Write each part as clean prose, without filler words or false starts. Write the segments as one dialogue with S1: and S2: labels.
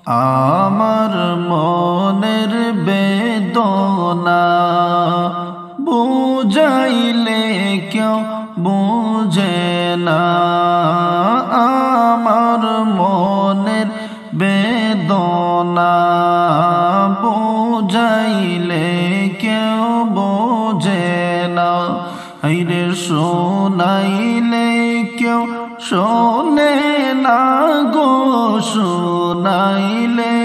S1: আমার মনের বেদনা বুঝাইলে কেউ বুঝে না। আমার মনের বেদনা বুঝাইলে কেউ বোঝে না। হাইরে শোনাইলে কেউ শোনে না গো, শোনাইলে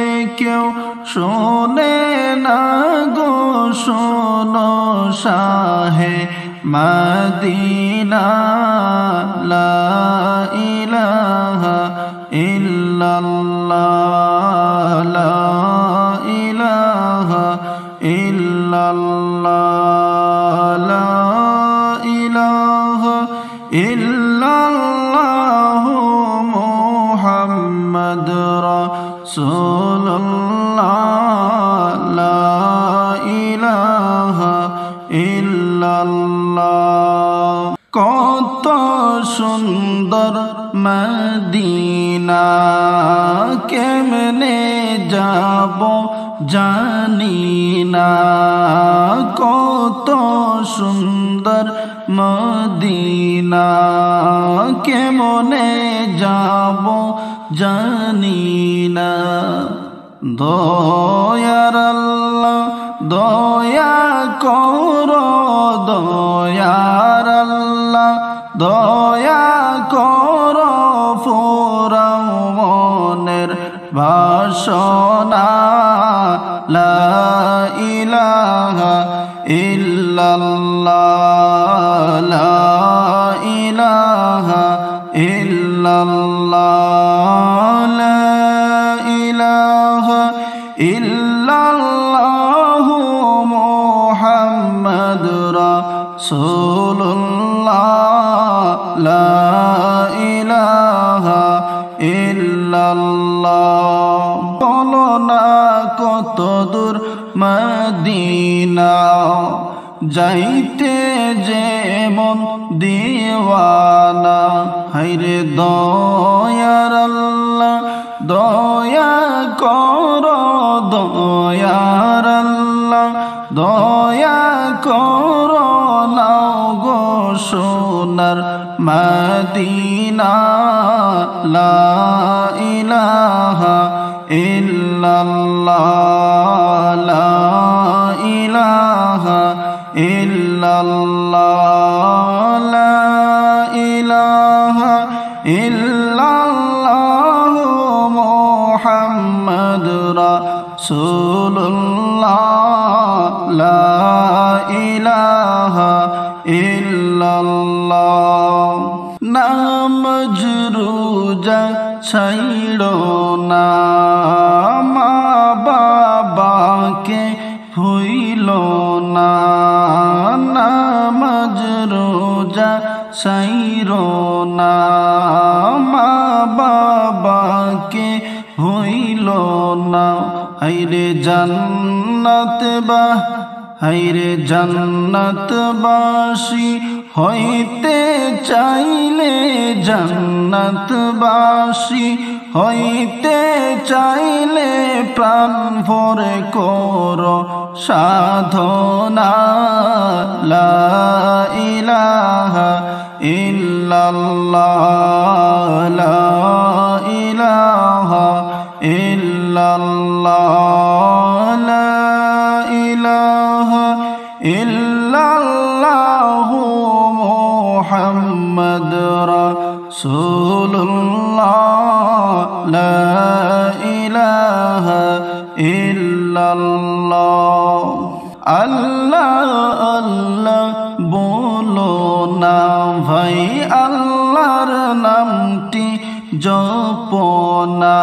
S1: কেউ শোনে না গো। শোনো শাহে মদিনা, লা ইলাহা ইল্লাল্লাহ, লা ইলাহা ইল্লাল্লাহ, লা ইলাহা ইল্লাল্লাহ মুহাম্মাদুর রাসূলুল্লাহ, লা ইলাহা ইল্লাল্লাহ। কত সুন্দর মদিনা, কেমনে যাব জানি না। কত সুন্দর মদিনা, কেমনে যাব জানি না। দয়ার আল্লাহ দয়া করো, দয়ার আল্লাহ দয়া করো। ফুরাও মনের বাসনা, লা ইলাহা ইল্লাল্লাহ, লা ইলাহা ইল্লাল্লাহ, লা ইলাহা ইল্লাল্লাহ মুহাম্মাদুর রাসূলুল্লাহ, লা ইলাহা ইল্লাল্লাহ। বলো না কত দূর মদিনা, যাইতে যেমন দিওয়ানা। হায়রে দয়ার আল্লাহ দয়া করো, দয়ার আল্লাহ দয়া করো। নাও গো সোনার মদিনা, লা ইলাহা ইল্লাল্লাহ, লা ইলাহা ইল্লাল্লাহ, লা ইলাহা ইল্লাল্লাহ মুহাম্মাদুর রাসূলুল্লাহ, লা ইলাহা ইল্লাল্লাহ। নামাজ রোজা ছাইড়ো না, মা বাবাকে ভুইলো না। নামাজ রোজা ছাইড়ো না, মা বাবাকে ভুইলো না। হায়রে জান্নাত বা হায়রে জান্নাতবাসী হইতে চাইলে, জান্নাতবাসী হইতে চাইলে প্রাণ ভরে করো সাধনা, লা ইলাহা ইল্লাল্লাহ, লা ইলাহা ইল্লাল্লাহ, লা ইলাহা ইল্লাল্লাহ মুহাম্মাদুর রাসূলুল্লাহ, লা ইলাহা ইল্লাল্লাহ। আল্লাহ আল্লাহ বলো না ভাই, আল্লাহর নামটি জপনা।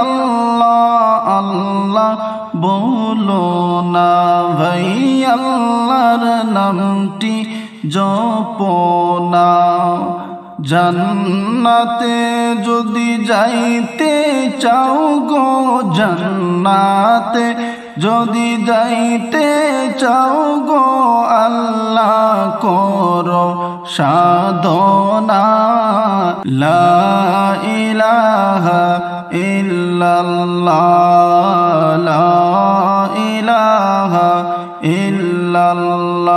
S1: আল্লাহ আল্লাহ বলো না ভাই, আল্লাহর নামটি জপনা। জান্নাতে যদি যাইতে চাও গো, জান্নাতে যদি যাইতে চাও গো, আল্লাহ করো সাধনা, লা ইলাহা ইল্লাল্লাহ লা ইলাহা ইল্লাল্লাহ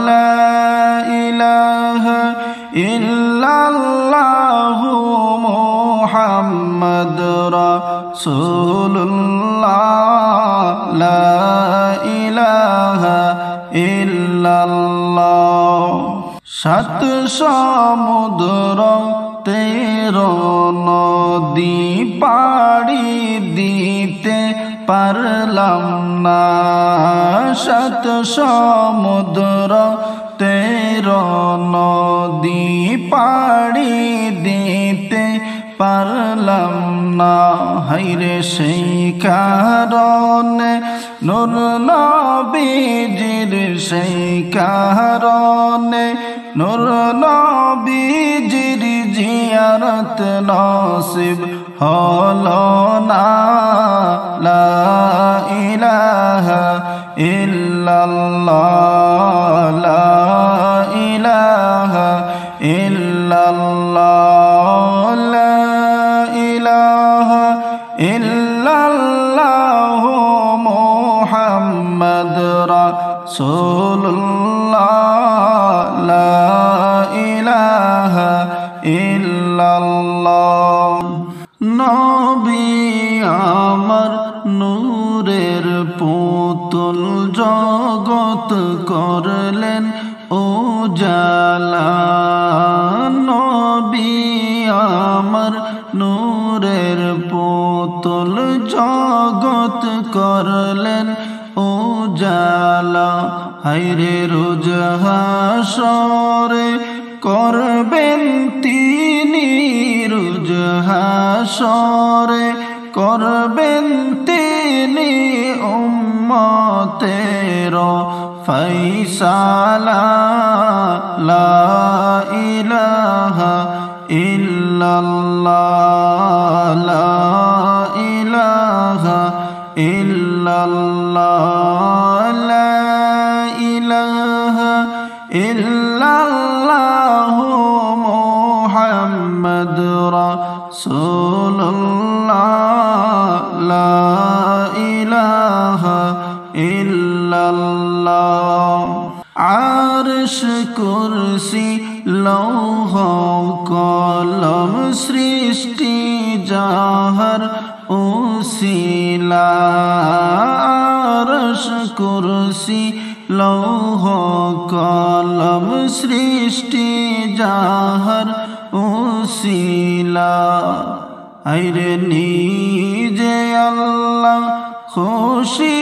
S1: লা ইলাহা ইল্লাল্লাহু মুহাম্মাদুর রাসূলুল্লাহ লা ইলাহা ইল্লাল্লাহ সাত সমুদ্র 13 নদী পাড়ি দিতে পারলাম না সাত সমুদ্র 13 নদী পাড়ি দিতে পারলাম না হায়রে সেই কারণে নূর নবীজির সেই কারণে নূর নবীজির জিয়ারত নসিব হলো না লা ইলাহা ইল্লাল্লাহ লা ইলাহা ইল্লাল্লাহ লা ইলাহা ইল্লাল্লাহু মুহাম্মাদুর রাসূলুল্লাহ লা ইলাহা ইল্লাল্লাহ নবী আমার নূরের পুতুল জগৎ করলেন উজালা নবী আমার নূরের পুতুল জগৎ করলেন উজালা হায়রে রোজ হাসরে করবেন তিনি রোজ হাসরে করবেন তিনি উম্মতের ফায়সালা লা ইলাহা ইল্লাল্লাহ লা ইলাহা ইল্লাল্লাহ লা ইলাহা ইল্লাল্লাহু মুহাম্মাদুর রাসূলুল্লাহ লা ইলাহা ইল্লাল্লাহ আরশ কুরসি লৌহ কলম সৃষ্টি যাহার উসিলা আরশ কুরসি লৌহ কলম সৃষ্টি যাহার উসিলা আইরে নিজে আল্লাহ খুশি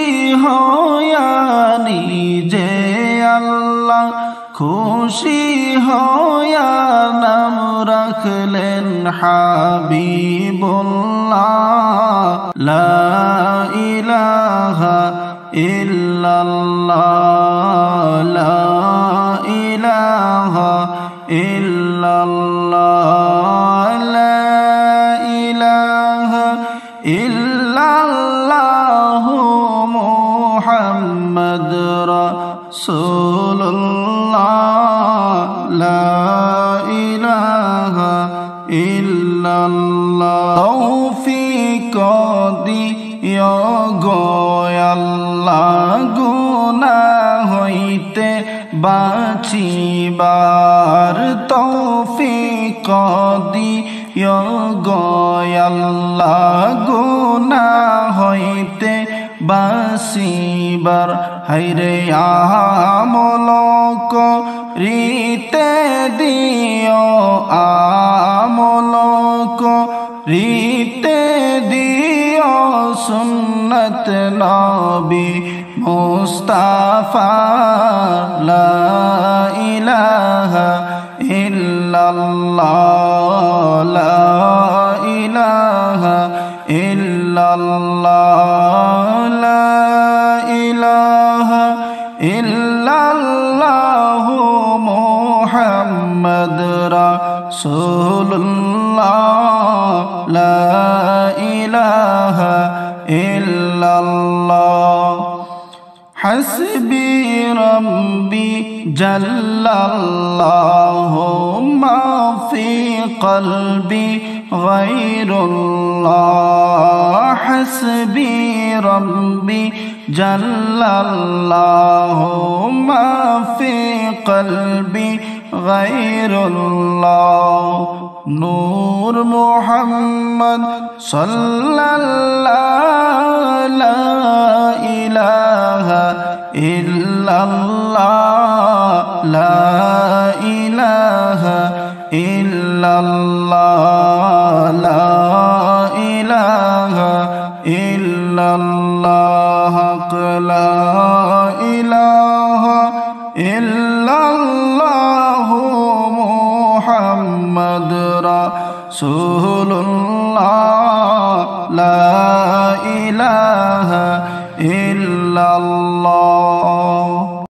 S1: হয়া নিজে আল্লাহ খুশি হয়া নাম রাখলেন হাবিবুল্লাহ লা ইলাহা ইল্লাল্লাহ লা ইলাহা ইল্লাল্লাহ লা ইলাহা ইল্লাল্লাহু মুহাম্মাদুর রাসূলুল্লাহ লা ইলাহা ইল্লাল্লাহ তৌফিক দিও গো আল্লাহ গুনাহ হইতে বাঁচিবার তৌফিক দিও গো আল্লাহ গুনাহ হইতে বাঁচিবার হায়রে আমল করিতে দিও আমল করিতে দিও সুন্নত নবী মুস্তাফা লা ইলাহা ইল্লাল্লাহ লা ইলাহা ইল্লাল্লাহ লা ইলাহা ইল্লাল্লাহ মুহাম্মাদুর রাসূলুল্লাহ লা ইলাহা ইল্লাল্লাহ হাসবি রব্বি জাল্লাল্লাহু মা ফি কলবি غيرullah حسبي ربي جل الله ما في قلبي غيرullah نور محمد صلى الله لا إله إلا الله لا إله إلا الله لا إله إلا الله لا إله إلا الله محمد رسول الله لا إله إلا الله